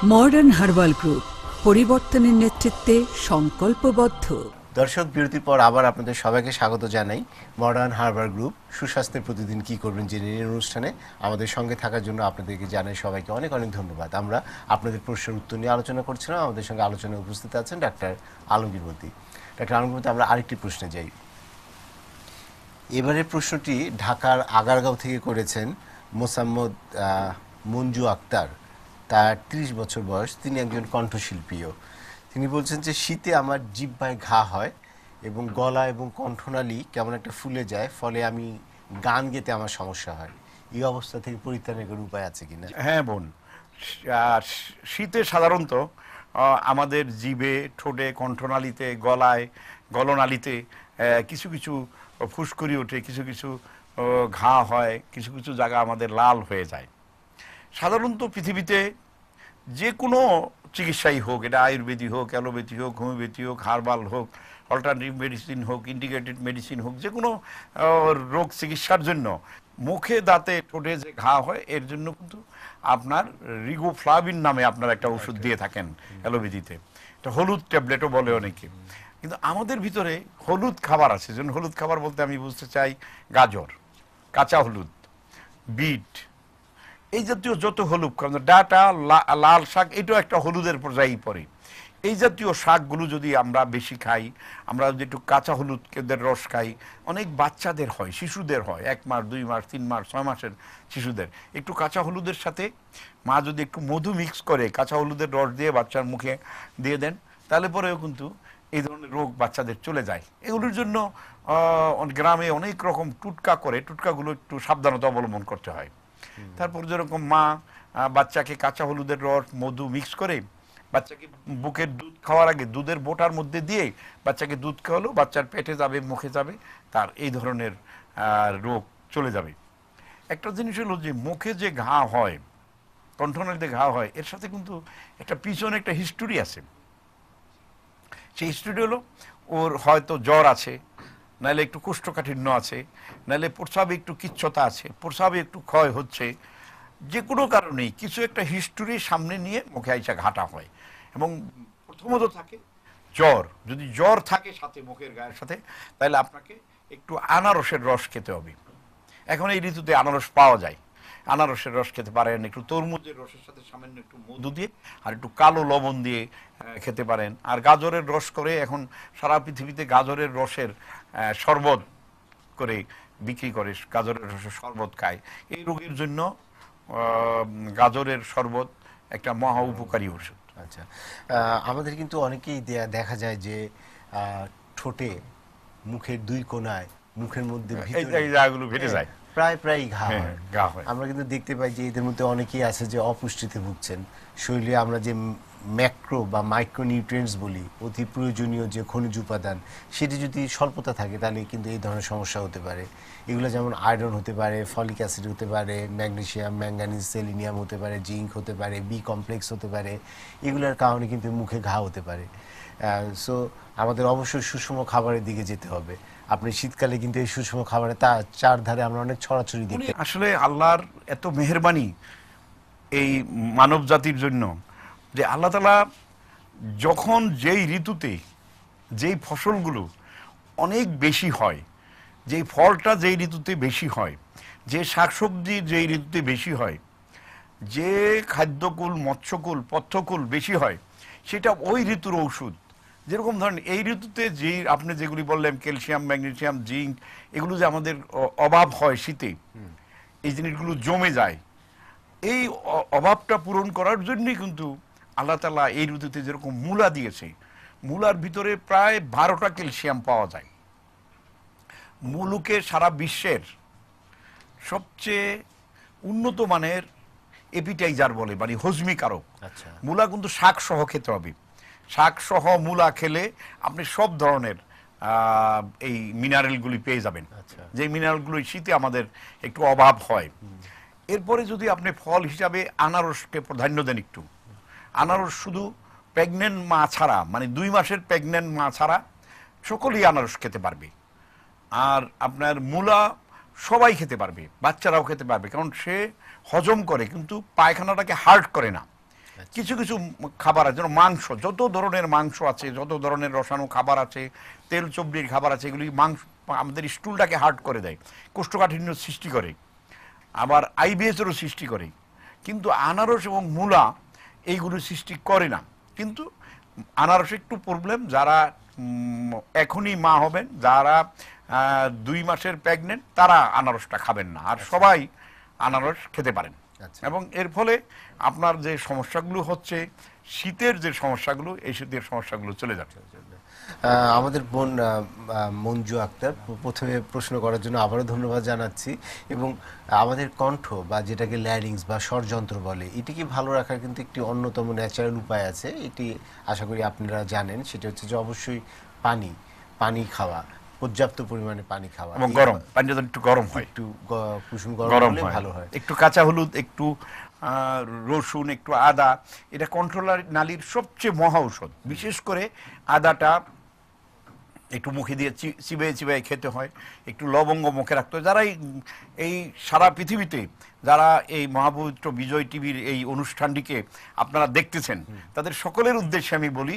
Modern herbal group, পরিবর্তনের নেতৃত্বে সংকল্পবদ্ধ। দর্শক, বিরতির পর আবার আপনাদের সবাইকে স্বাগত জানাই মডার্ন হার্বাল গ্রুপ সুস্বাস্থ্যের প্রতিদিন কি করবেন জেনে নিন অনুষ্ঠানে আমাদের সঙ্গে থাকার জন্য আপনাদেরকে জানাই সবাইকে অনেক অনেক ধন্যবাদ। আমরা আপনাদের প্রশ্নের উত্তর নিয়ে আলোচনা করছিলাম। আমাদের সঙ্গে আলোচনায় উপস্থিত আছেন ডাক্তার আলমগীর মতি। ডাক্তার আলমগীর মতি, আমরা আরেকটি প্রশ্নে যাই। এবারের প্রশ্নটি ঢাকার আগারগাঁও থেকে করেছেন মোসাম্মদ মঞ্জু আক্তার। তার 30 বছর বয়স, তিনি একজন কণ্ঠশিল্পীও। তিনি বলছেন যে শীতে আমার জিহ্বায় ঘা হয় এবং গলা এবং কণ্ঠনালী কেমন একটা ফুলে যায়, ফলে আমি গান গেতে আমার সমস্যা হয়। এই অবস্থা থেকে পরিত্রাণের কোনো উপায় আছে কিনা? হ্যাঁ বোন, শীতে সাধারণত আমাদের জিভে, ঠোঁটে, কণ্ঠনালীতে, গলায়, গলনালীতে কিছু কিছু ফুসকুড়ি ওঠে, কিছু কিছু ঘা হয়, কিছু কিছু জায়গা আমাদের লাল হয়ে যায়। সাধারণত পৃথিবীতে যে কোনো চিকিৎসাই হোক, এটা আয়ুর্বেদিক হোক, অ্যালোপ্যাথি হোক, হোমিওপ্যাথি হোক, হার্বাল হোক, অল্টারনেটিভ মেডিসিন হোক, ইন্টিগ্রেটেড মেডিসিন হোক, যে কোনো রোগ চিকিৎসার জন্য মুখে, দাঁতে, ঠোঁটে যে ঘা হয় এর জন্য কিন্তু আপনার রিগোফ্লাভিন নামে আপনার একটা ওষুধ দিয়ে থাকেন অ্যালোপ্যাথিতে। এটা হলুদ ট্যাবলেটও বলে অনেকে। কিন্তু আমাদের ভিতরে হলুদ খাবার আছে। যেমন হলুদ খাবার বলতে আমি বুঝতে চাই গাজর, কাঁচা হলুদ, বিট, এই জাতীয় যত হলুদ, ডাঁটা, লাল শাক, এটাও একটা হলুদের পর্যায়েই পড়ে। এই জাতীয় শাকগুলো যদি আমরা বেশি খাই, আমরা যদি একটু কাঁচা হলুদের রস খাই, অনেক বাচ্চাদের হয়, শিশুদের হয়, 1 মাস, 2 মাস, 3 মাস, 6 মাসের শিশুদের একটু কাঁচা হলুদের সাথে মা যদি একটু মধু মিক্স করে কাঁচা হলুদের রস দিয়ে বাচ্চার মুখে দিয়ে দেন, তাহলে পরেও কিন্তু এই ধরনের রোগ বাচ্চাদের চলে যায়। এগুলোর জন্য গ্রামে অনেক রকম টুটকা করে, টুটকাগুলো একটু সাবধানতা অবলম্বন করতে হয়। তারপর যেরকম মা বাচ্চাকে কাঁচা হলুদের রস, মধু মিক্স করে বাচ্চাকে বুকের দুধ খাওয়ার আগে দুধের বোটার মধ্যে দিয়ে বাচ্চাকে দুধ খাওয়ালো, বাচ্চার পেটে যাবে, মুখে যাবে, তার এই ধরনের রোগ চলে যাবে। একটা জিনিস হলো যে মুখে যে ঘা হয়, কণ্ঠনালীতে ঘা হয়, এর সাথে কিন্তু একটা পিছনে একটা হিস্টোরি আছে। সেই হিস্টোরি হলো ওর হয়তো জ্বর আছে, নাহলে একটু কোষ্ঠকাঠিন্য আছে, নাহলে প্রস্রাবে একটু কিচ্ছতা আছে, প্রস্রাবে একটু ক্ষয় হচ্ছে, যে কোনো কারণেই কিছু একটা হিস্টোরি সামনে নিয়ে মুখে আইসা ঘাটা হয়। এবং প্রথমত থাকে জ্বর। যদি জ্বর থাকে সাথে মুখের গায়ের সাথে, তাহলে আপনাকে একটু আনারসের রস খেতে হবে। এখন এই ঋতুতে আনারস পাওয়া যায়, আনারসের রস খেতে পারেন, একটু তরমুজের রসের সাথে সামান্য একটু মধু দিয়ে আর একটু কালো লবণ দিয়ে খেতে পারেন। আর গাজরের রস করে এখন সারা পৃথিবীতে গাজরের রসের শরবত করে বিক্রি করে, গাজরের রসের শরবত খায়। এই রোগের জন্য গাজরের শরবত একটা মহা উপকারী ওষুধ। আচ্ছা, আমাদের কিন্তু অনেকেই দেখা যায় যে ঠোঁটে, মুখের 2 কোণায়, মুখের মধ্যে এই জায়গাগুলো ফেটে যায়, প্রায় ঘা হয়। আমরা কিন্তু দেখতে পাই যে এদের মধ্যে অনেকেই আছে যে অপুষ্টিতে ভুগছেন। শরীরে আমরা যে ম্যাক্রো বা মাইক্রো নিউট্রিয়েন্টস বলি, অতি প্রয়োজনীয় যে খনিজ উপাদান, সেটি যদি স্বল্পতা থাকে তাহলে কিন্তু এই ধরনের সমস্যা হতে পারে। এগুলো যেমন আয়রন হতে পারে, ফলিক অ্যাসিড হতে পারে, ম্যাগনেসিয়াম, ম্যাঙ্গানিজ, সেলিনিয়াম হতে পারে, জিঙ্ক হতে পারে, বি কমপ্লেক্স হতে পারে। এগুলোর কারণে কিন্তু মুখে ঘা হতে পারে। সো আমাদের অবশ্যই সুষম খাবারের দিকে যেতে হবে। আপনি শীতকালে কিন্তু এই সুষম খাবারে চারধারে আমরা অনেক ছড়াছড়ি দেখি। আসলে আল্লাহর এত মেহেরবানি এই মানব জাতির জন্য যে আল্লাহ তাআলা যখন যেই ঋতুতে যেই ফসলগুলো অনেক বেশি হয়, যেই ফলটা যেই ঋতুতে বেশি হয়, যে শাকসবজি যেই ঋতুতে বেশি হয়, যে খাদ্যকুল, মৎস্যকুল, পথ্যকুল বেশি হয়, সেটা ওই ঋতুর ঔষধ। যেরকম ধরেন এই ঋতুতে যে আপনি যেগুলি বললেন ক্যালসিয়াম, ম্যাগনেসিয়াম, জিঙ্ক, এগুলো যে আমাদের অভাব হয় শীতে, এই জিনিসগুলো জমে যায়, এই অভাবটা পূরণ করার জন্যই কিন্তু আল্লাহ তাআলা এই ঋতুতে যেরকম মূলা দিয়েছে, মূলার ভিতরে প্রায় 12টা ক্যালসিয়াম পাওয়া যায়। মূলকে সারা বিশ্বের সবচেয়ে উন্নত মানের এপিটাইজার বলে, মানে হজমিকারক। মূলা কিন্তু শাক সহ খেতে হবে। শাক সহ মূলা খেলে আপনি সব ধরনের এই মিনারেলগুলি পেয়ে যাবেন, যে মিনারেলগুলো শীতে আমাদের একটু অভাব হয়। এরপরে যদি আপনি ফল হিসাবে আনারসকে প্রাধান্য দেন একটু, আনারস শুধু প্রেগনেন্ট মা ছাড়া, মানে 2 মাসের প্রেগনেন্ট মা ছাড়া সকলেই আনারস খেতে পারবে। আর আপনার মূলা সবাই খেতে পারবে, বাচ্চারাও খেতে পারবে, কারণ সে হজম করে কিন্তু পায়খানাটাকে হার্ট করে না। কিছু কিছু খাবার আছে, যেমন মাংস, যত ধরনের মাংস আছে, যত ধরনের রসালো খাবার আছে, তেল চর্বির খাবার আছে, এগুলি মাংস আমাদের স্টুলটাকে হার্ড করে দেয়, কোষ্ঠকাঠিন্য সৃষ্টি করে, আবার আইবিএসেরও সৃষ্টি করে। কিন্তু আনারস এবং মূলা এইগুলো সৃষ্টি করে না। কিন্তু আনারসে একটু প্রবলেম, যারা এখনই মা হবেন, যারা 2 মাসের প্রেগনেন্ট, তারা আনারসটা খাবেন না, আর সবাই আনারস খেতে পারেন। এবং এর ফলে আপনার যে সমস্যাগুলো হচ্ছে, শীতের যে সমস্যাগুলো, এই শীতের সমস্যাগুলো চলে যাচ্ছে। আমাদের বোন মঞ্জু আক্তার, প্রথমে প্রশ্ন করার জন্য আবারও ধন্যবাদ জানাচ্ছি। এবং আমাদের কণ্ঠ বা যেটাকে ল্যারিংস বা স্বরযন্ত্র বলে, এটিকে ভালো রাখার কিন্তু একটি অন্যতম ন্যাচারাল উপায় আছে, এটি আশা করি আপনারা জানেন। সেটা হচ্ছে যে অবশ্যই পানি খাওয়া, পর্যাপ্ত পরিমাণে পানি খাওয়া, এবং গরম পানি যদি একটু গরম হয়, একটু কুসুম গরম হলে ভালো হয়। একটু কাঁচা হলুদ, একটু রসুন, একটু আদা, এটা কন্ট্রোলার নালীর সবচেয়ে মহা ঔষধ। বিশেষ করে আদাটা একটু মুখে দিয়ে চিবাই চিবাই খেতে হয়, একটু লবঙ্গ মুখে রাখতে হয়। যারা এই সারা পৃথিবীতে যারা এই মহাপবিত্র বিজয় টিভির এই অনুষ্ঠানটিকে আপনারা দেখতেছেন, তাদের সকলের উদ্দেশ্যে আমি বলি,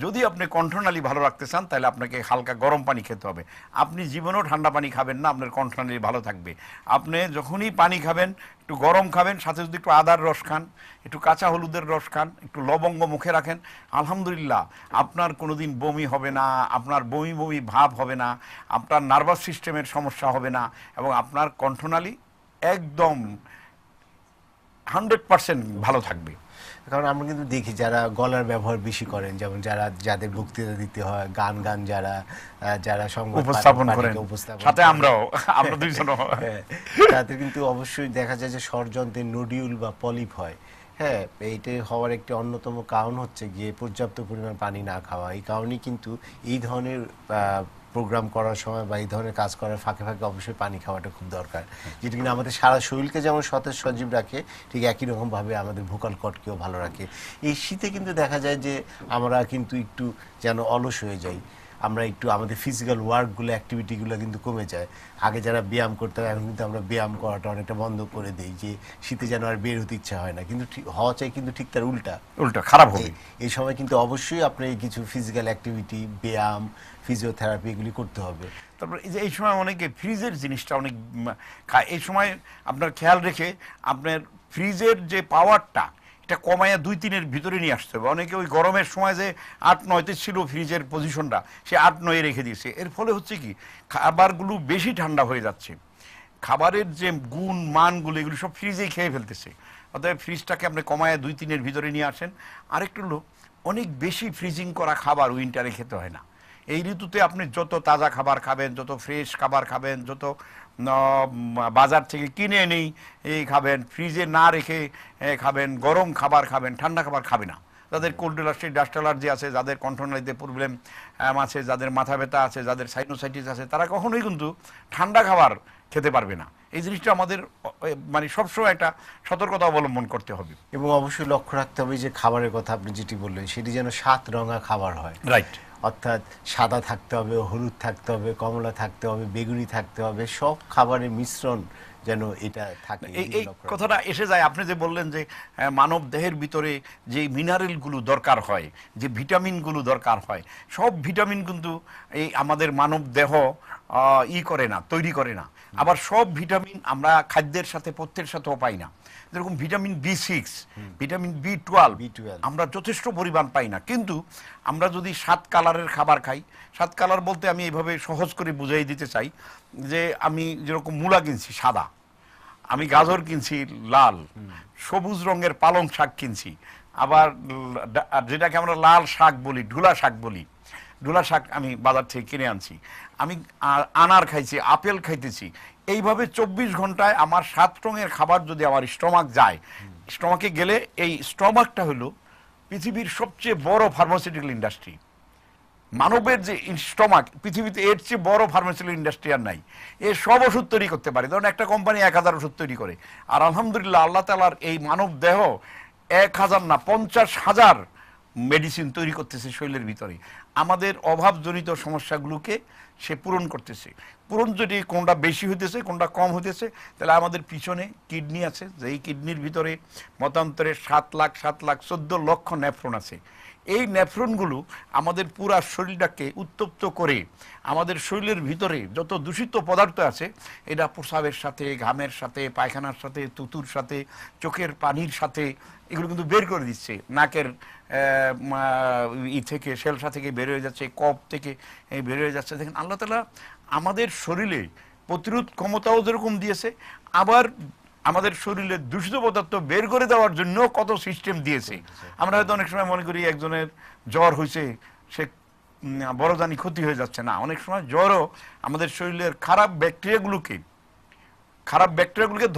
যদি আপনি কণ্ঠনালী ভালো রাখতে চান, তাহলে আপনাকে হালকা গরম পানি খেতে হবে। আপনি জীবনেও ঠান্ডা পানি খাবেন না, আপনার কণ্ঠনালী ভালো থাকবে। আপনি যখনই পানি খাবেন, একটু গরম খাবেন, সাথে যদি একটু আদার রস খান, একটু কাঁচা হলুদের রস খান, একটু লবঙ্গ মুখে রাখেন, আলহামদুলিল্লাহ আপনার কোনোদিন বমি হবে না, আপনার বমি বমি ভাব হবে না, আপনার নার্ভাস সিস্টেমের সমস্যা হবে না, এবং আপনার কণ্ঠনালী একদম 100% ভালো থাকবে। কারণ আমরা কিন্তু দেখি যারা গলার ব্যবহার বেশি করেন, যেমন যাদের বক্তৃতা দিতে হয়, গান যারা সংবাদ উপস্থাপন করেন, সাথে আমরা দুইজনও, তাদের কিন্তু অবশ্যই দেখা যায় যে স্বরযন্ত্রের নোডিউল বা পলিপ হয়। হ্যাঁ, এইটা হওয়ার একটি অন্যতম কারণ হচ্ছে গিয়ে পর্যাপ্ত পরিমাণ পানি না খাওয়া। এই কারণেই কিন্তু এই ধরনের প্রোগ্রাম করার সময় বা এই ধরনের কাজ করার ফাঁকে ফাঁকে অবশ্যই পানি খাওয়াটা খুব দরকার, যেটা কিনা আমাদের সারা শরীরকে যেমন সতেজ সজীব রাখে, ঠিক একই রকমভাবে আমাদের ভোকাল কর্ডকেও ভালো রাখে। এই শীতে কিন্তু দেখা যায় যে আমরা কিন্তু একটু যেন অলস হয়ে যাই, আমরা একটু আমাদের ফিজিক্যাল ওয়ার্কগুলো, অ্যাক্টিভিটিগুলো কিন্তু কমে যায়। আগে যারা ব্যায়াম করতে হয়, এখন কিন্তু আমরা ব্যায়াম করাটা অনেকটা বন্ধ করে দিই, যে শীতে যেন আর বের হতে ইচ্ছা হয় না। কিন্তু হওয়া চাই কিন্তু ঠিক তার উল্টা খারাপ হবে। এই সময় কিন্তু অবশ্যই আপনার কিছু ফিজিক্যাল অ্যাক্টিভিটি, ব্যায়াম, ফিজিওথেরাপি এগুলি করতে হবে। তারপর এই যে এই সময় অনেকে ফ্রিজের জিনিসটা অনেক খায়, এই সময় আপনার খেয়াল রেখে আপনার ফ্রিজের যে পাওয়ারটা, এটা কমাইয়া 2-3-এর ভিতরে নিয়ে আসতে হবে। অনেকে ওই গরমের সময় যে 8-9-তে ছিল ফ্রিজের পজিশনটা, সে 8-9-এ রেখে দিয়েছে। এর ফলে হচ্ছে কি, খাবারগুলো বেশি ঠান্ডা হয়ে যাচ্ছে, খাবারের যে গুণ মানগুলো এগুলো সব ফ্রিজেই খেয়ে ফেলতেছে। অতএব ফ্রিজটাকে আপনি কমাইয়া 2-3-এর ভিতরে নিয়ে আসেন। আরেকটু হলো, অনেক বেশি ফ্রিজিং করা খাবার উইন্টারে খেতে হয় না। এই ঋতুতে আপনি যত তাজা খাবার খাবেন, যত ফ্রেশ খাবার খাবেন, যত বাজার থেকে কিনে এনেই এই খাবেন, ফ্রিজে না রেখে খাবেন, গরম খাবার খাবেন, ঠান্ডা খাবার খাবে না। যাদের কোল্ড অ্যালার্জি, ডাস্ট অ্যালার্জি আছে, যাদের কণ্ঠনালীতে প্রবলেম আছে, যাদের মাথা ব্যথা আছে, যাদের সাইনোসাইটিস আছে, তারা কখনোই কিন্তু ঠান্ডা খাবার খেতে পারবে না। এই জিনিসটা আমাদের মানে সবসময় একটা সতর্কতা অবলম্বন করতে হবে। এবং অবশ্যই লক্ষ্য রাখতে হবে যে খাবারের কথা আপনি যেটি বললেন, সেটি যেন 7 রঙা খাবার হয়। রাইট। অর্থাৎ সাদা থাকতে হবে, হলুদ থাকতে হবে, কমলা থাকতে হবে, বেগুনি থাকতে হবে, সব খাবারের মিশ্রণ যেন এটা থাকে। এই কথাটা এসে যায়, আপনি যে বললেন যে মানব দেহের ভিতরে যে মিনারেলগুলো দরকার হয়, যে ভিটামিনগুলো দরকার হয়, সব ভিটামিন কিন্তু এই আমাদের মানব দেহ করে না, তৈরি করে না। আবার সব ভিটামিন আমরা খাদ্যের সাথে পথ্যের সাথেও পাই না। যেরকম ভিটামিন B6, ভিটামিন B12 আমরা যথেষ্ট পরিমাণ পাই না। কিন্তু আমরা যদি 7 কালারের খাবার খাই, 7 কালার বলতে আমি এইভাবে সহজ করে বুঝাই দিতে চাই, যে আমি যেরকম মূলা কিনছি সাদা, আমি গাজর কিনছি লাল, সবুজ রঙের পালং শাক কিনছি, আবার যেটাকে আমরা লাল শাক বলি, ঢুলা শাক বলি, ঢুলা শাক আমি বাজার থেকে কিনে আনছি, আমি আনার খাইছি, আপেল খাইতেছি। এইভাবে 24 ঘন্টায় আমার 7 রঙের খাবার যদি আমার স্টমাক যায়, স্টমাকে গেলে এই স্টমাকটা হলো পৃথিবীর সবচেয়ে বড় ফার্মাসিউটিক্যাল ইন্ডাস্ট্রি। মানবের যে স্টমাক, পৃথিবীতে এর চেয়ে বড় ফার্মাসিউটিক্যাল ইন্ডাস্ট্রি আর নাই। এ সব ওষুধ তৈরি করতে পারে। ধরুন একটা কোম্পানি 1000 ওষুধ তৈরি করে, আর আলহামদুলিল্লাহ আল্লাহ তাআলার এই মানব দেহ 1000 না 50,000 মেডিসিন তৈরি করতেছে শরীরের ভিতরে, আমাদের অভাবজনিত সমস্যাগুলোকে সে পূরণ করতেছে। পূরণ যদি কোনটা বেশি হইতেছে কোনটা কম হইতেছে, তাহলে আমাদের পিছনে কিডনি আছে, যে এই কিডনির ভিতরে মতান্তরে 7,14,00,000 নেফ্রন আছে। এই নেফ্রনগুলো আমাদের পুরা শরীরটাকে উত্তপ্ত করে আমাদের শরীরের ভিতরে যত দূষিত পদার্থ আছে এটা প্রস্রাবের সাথে, ঘামের সাথে, পায়খানার সাথে, তুতুর সাথে, চোখের পানির সাথে এগুলো কিন্তু বের করে দিচ্ছে। নাকের থেকে, শেলসা থেকে বের হয়ে যাচ্ছে, কফ থেকে বের হয়ে যাচ্ছে। দেখেন আল্লাহ তাআলা আমাদের শরীরে প্রতিরোধ ক্ষমতাও যেরকম দিয়েছে, আবার আমাদের শরীরে দূষিত পদার্থ বের করে দেওয়ার জন্য কত সিস্টেম দিয়েছে। আমরা হয়তো অনেক সময় মনে করি একজনের জ্বর হয়েছে সে বড় জানি ক্ষতি হয়ে যাচ্ছে, না, অনেক সময় জ্বরও আমাদের শরীরের খারাপ ব্যাকটেরিয়াগুলোকে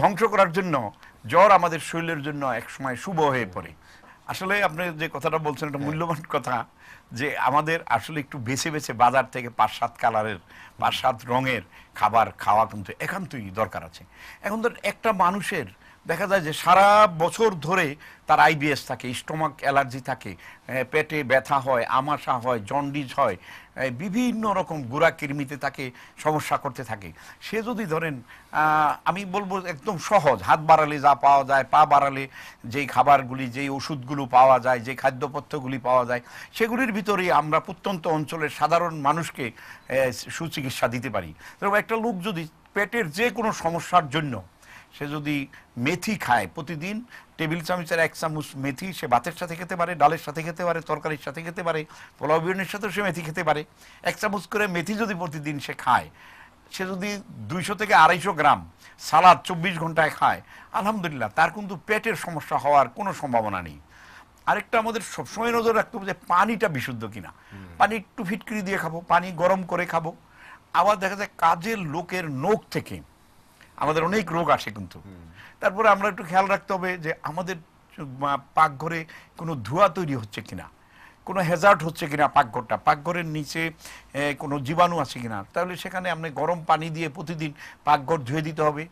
ধ্বংস করার জন্য জ্বর আমাদের শরীরের জন্য এক সময় শুভ হয়ে পড়ে। আসলে আপনি যে কথাটা বলছেন এটা মূল্যবান কথা, যে আমাদের আসলে একটু বেছে বেছে বাজার থেকে 5-7 কালারের 5-7 রঙের খাবার খাওয়া কিন্তু একান্তই দরকার আছে। এখন তো একটা মানুষের দেখা যায় যে সারা বছর ধরে তার আইবিএস থাকে, স্টোমাক অ্যালার্জি থাকে, পেটে ব্যথা হয়, আমাশা হয়, জন্ডিস হয়, বিভিন্ন রকম গুড়া কৃমিতে তাকে সমস্যা করতে থাকে। সে যদি ধরেন আমি বলবো একদম সহজ, হাত বাড়ালে যা পাওয়া যায়, পা বাড়ালে যেই খাবারগুলি, যেই ওষুধগুলো পাওয়া যায়, যে খাদ্যপথ্যগুলি পাওয়া যায়, সেগুলির ভিতরেই আমরা প্রত্যন্ত অঞ্চলের সাধারণ মানুষকে সুচিকিৎসা দিতে পারি। তবে একটা লোক যদি পেটের যে কোনো সমস্যার জন্য সে যদি মেথি খায়, প্রতিদিন টেবিল চামচের 1 চামচ মেথি সে ভাতের সাথে খেতে পারে, ডালের সাথে খেতে পারে, তরকারির সাথে খেতে পারে, পোলাও বিরিয়ানির সাথেও সে মেথি খেতে পারে। 1 চামচ করে মেথি যদি প্রতিদিন সে খায়, সে যদি 200 থেকে 250 গ্রাম সালাদ 24 ঘন্টায় খায়, আলহামদুলিল্লাহ তার কিন্তু পেটের সমস্যা হওয়ার কোনো সম্ভাবনা নেই। আরেকটা আমাদের সবসময় নজর রাখতে হবে যে পানিটা বিশুদ্ধ কিনা। পানি একটু ফিটকিরি দিয়ে খাবো, পানি গরম করে খাবো। আবার দেখা যায় কাজের লোকের নখ থেকে আমাদের অনেক রোগ আসে কিন্তু। তারপরে আমরা একটু খেয়াল রাখতে হবে যে আমাদের পাকঘরে কোনো ধোঁয়া তৈরি হচ্ছে কিনা, কোনো হ্যাজার্ড হচ্ছে কিনা পাকঘরের নিচে কোনো জীবাণু আছে কিনা। তাহলে সেখানে আপনি গরম পানি দিয়ে প্রতিদিন পাকঘর ধুয়ে দিতে হবে,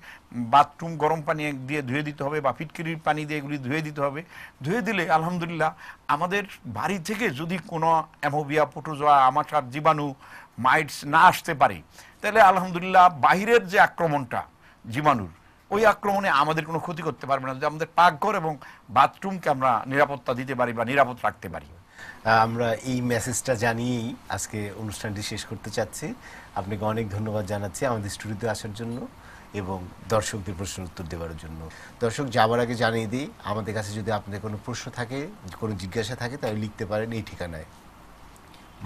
বাথরুম গরম পানি দিয়ে ধুয়ে দিতে হবে, বা ফিটকিরির পানি দিয়ে এগুলি ধুয়ে দিতে হবে। ধুয়ে দিলে আলহামদুলিল্লাহ আমাদের বাড়ি থেকে যদি কোনো অ্যামোবিয়া, প্রোটোজোয়া, আমাশার জীবাণু, মাইটস না আসতে পারে, তাহলে আলহামদুলিল্লাহ বাহিরের যে আক্রমণটা জীবাণুর, ওই আক্রমণে আমাদের কোনো ক্ষতি করতে পারবে না, যে আমাদের পাকঘর এবং বাথরুমকে আমরা নিরাপত্তা দিতে পারি বা নিরাপদ রাখতে পারি। আমরা এই মেসেজটা জানিয়েই আজকে অনুষ্ঠানটি শেষ করতে চাচ্ছি। আপনাকে অনেক ধন্যবাদ জানাচ্ছি আমাদের স্টুডিওতে আসার জন্য এবং দর্শকদের প্রশ্নের উত্তর দেওয়ার জন্য। দর্শক, যাবার আগে জানিয়ে দিই, আমাদের কাছে যদি আপনাদের কোনো প্রশ্ন থাকে, কোনো জিজ্ঞাসা থাকে, তাহলে লিখতে পারেন এই ঠিকানায়: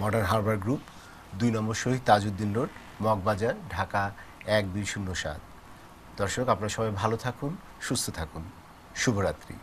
মডার্ন হারবার গ্রুপ, 2 নম্বর শহীদ তাজউদ্দিন রোড, মগবাজার, ঢাকা 1207। দর্শক, আপনারা সবাই ভালো থাকুন, সুস্থ থাকুন। শুভরাত্রি।